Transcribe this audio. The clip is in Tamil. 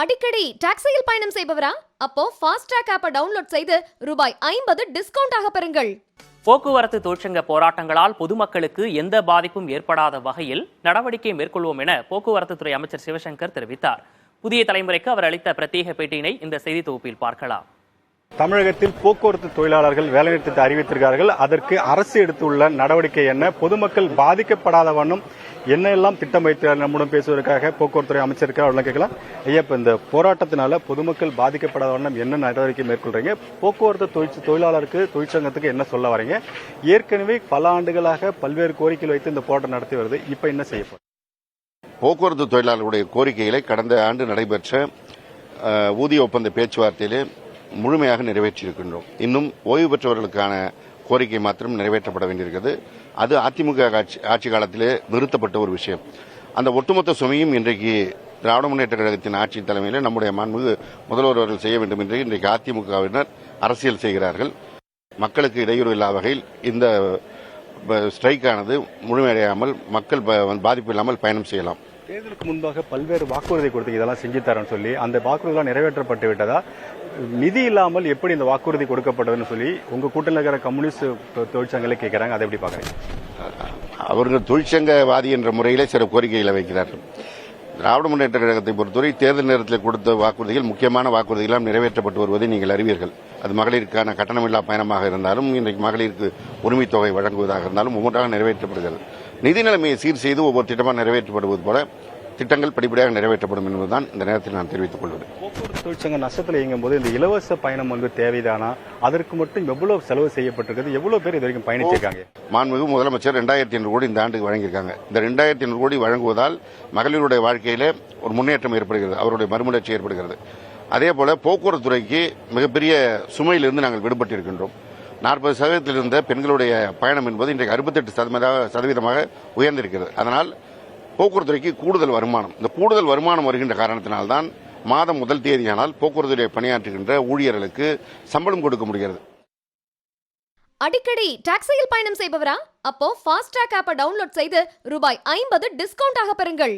அடிக்கடி டாக்ஸியில் பயணம் செய்பவரா? அப்போ ஃபாஸ்ட் ட்ராக் ஆப்பை டவுன்லோட் செய்து ரூபாய் 50 டிஸ்கவுண்ட் ஆக பெறுங்கள். போக்குவரத்து தொழிற்சங்க போராட்டங்களால் பொதுமக்களுக்கு எந்த பாதிப்பும் ஏற்படாத வகையில் நடவடிக்கை மேற்கொள்வோம் என போக்குவரத்து துறை அமைச்சர் சிவசங்கர் தெரிவித்தார். புதிய தலைமுறைக்கு அவர் அளித்த பிரத்யேக பேட்டியினை இந்த செய்தி தொகுப்பில் பார்க்கலாம். தமிழகத்தில் போக்குவரத்து தொழிலாளர்கள் வேலைநிறுத்தத்தை அறிவித்திருக்கிறார்கள். அதற்கு அரசு எடுத்துள்ள நடவடிக்கை என்ன, பொதுமக்கள் பாதிக்கப்படாத வண்ணம் என்னெல்லாம் திட்டம் வைத்து நம்முடன் பேசுவதற்காக போக்குவரத்துறை அமைச்சருக்கு அவர்கள் கேட்கலாம். ஐயா, இப்ப இந்த போராட்டத்தினால பொதுமக்கள் பாதிக்கப்படாத வண்ணம் என்ன நடவடிக்கை மேற்கொள்றீங்க? போக்குவரத்து தொழிலாளருக்கு தொழிற்சங்கத்துக்கு என்ன சொல்ல வரீங்க? ஏற்கனவே பல ஆண்டுகளாக பல்வேறு கோரிக்கைகள் வைத்து இந்த போராட்டம் நடத்தி வருது. இப்ப என்ன செய்யப்படும்? போக்குவரத்து தொழிலாளர்களுடைய கோரிக்கைகளை கடந்த ஆண்டு நடைபெற்ற ஊதிய ஒப்பந்த பேச்சுவார்த்தையிலே முழுமையாக நிறைவேற்றியிருக்கின்றோம். இன்னும் ஓய்வு பெற்றவர்களுக்கான கோரிக்கை மாத்திரம் நிறைவேற்றப்பட வேண்டியிருக்கிறது. அது அதிமுக ஆட்சி காலத்திலே நிறுத்தப்பட்ட ஒரு விஷயம். அந்த ஒட்டுமொத்த சுமையும் இன்றைக்கு திராவிட முன்னேற்ற கழகத்தின் ஆட்சி தலைமையில் நம்முடைய மாண்புமிகு முதல்வர் அவர்கள் செய்ய வேண்டும் என்று இன்றைக்கு அதிமுகவினர் அரசியல் செய்கிறார்கள். மக்களுக்கு இடையூறு இல்லாத வகையில் இந்த ஸ்ட்ரைக்கானது முழுமையடையாமல் மக்கள் பாதிப்பு இல்லாமல் பயணம் செய்யலாம். தேர்தலுக்கு முன்பாக பல்வேறு வாக்குறுதி கொடுத்து இதெல்லாம் செஞ்சு தரேன்னு சொல்லி அந்த வாக்குறுதிகள் நிறைவேற்றப்பட்டு விட்டதா? நிதி இல்லாமல் எப்படி இந்த வாக்குறுதி கொடுக்கப்பட்டதுன்னு சொல்லி உங்க கூட்டத்தில் இருக்கிற கம்யூனிஸ்ட் தொழிற்சங்கங்களை கேட்கிறாங்க. அதை எப்படி பாக்குறீங்க? அவர்கள் தொழிற்சங்கவாதி என்ற முறையிலே சில கோரிக்கைகளை வைக்கிறார்கள். திராவிட முன்னேற்ற கழகத்தை பொறுத்தவரை தேர்தல் நேரத்தில் கொடுத்த வாக்குறுதிகள், முக்கியமான வாக்குறுதிகள் நிறைவேற்றப்பட்டு வருவதை நீங்கள் அறிவீர்கள். அது மகளிருக்கான கட்டணமில்லா பயணமாக இருந்தாலும், இன்றைக்கு மகளிருக்கு உரிமை தொகை வழங்குவதாக இருந்தாலும் ஒவ்வொன்றாக நிறைவேற்றப்படுகிறது. நிதி நிலைமையை சீர் செய்து ஒவ்வொரு திட்டமாக நிறைவேற்றப்படுவது போல திட்டங்கள் படிப்படியாக நிறைவேற்றப்படும் என்பதுதான் இந்த நேரத்தில் நான் தெரிவித்துக் கொள்வது. போக்குவரத்து தொழிற்சங்க நஷ்டத்தில் இயங்கும் போது இந்த இலவச பயணம் தேவைதானா? அதற்கு மட்டும் எவ்வளவு செலவு செய்யப்பட்டிருக்கிறது? எவ்வளவு பேர் இது வரைக்கும் பயணிச்சிருக்காங்க? மாண்புமிகு முதலமைச்சர் 2500 கோடி இந்த ஆண்டுக்கு வழங்கியிருக்காங்க. இந்த 2500 கோடி வழங்குவதால் மகளிருடைய வாழ்க்கையிலே ஒரு முன்னேற்றம் ஏற்படுகிறது, அவருடைய மறுமலர்ச்சி ஏற்படுகிறது. அதே போல போக்குவரத்து துறைக்கு மிகப்பெரிய சுமையிலிருந்து நாங்கள் விடுபட்டிருக்கின்றோம். 40% இருந்த பெண்களுடைய பயணம் என்பது இன்றைக்கு 68% உயர்ந்திருக்கிறது. அதனால் போக்குவரத்துறைக்கு கூடுதல் வருமானம், இந்த கூடுதல் வருமானம் வருகின்ற காரணத்தினால்தான் மாதம் முதல் தேதியானால் போக்குவரத்துறை பணியாற்றுகின்ற ஊழியர்களுக்கு சம்பளம் கொடுக்க முடிகிறது. அடிக்கடி டாக்ஸியில் பயணம் செய்பவரா? அப்போ ஃபாஸ்ட் ட்ராக் ஆப்பை டவுன்லோட் செய்து ரூபாய் 50 டிஸ்கவுண்ட் ஆக பெறுங்கள்.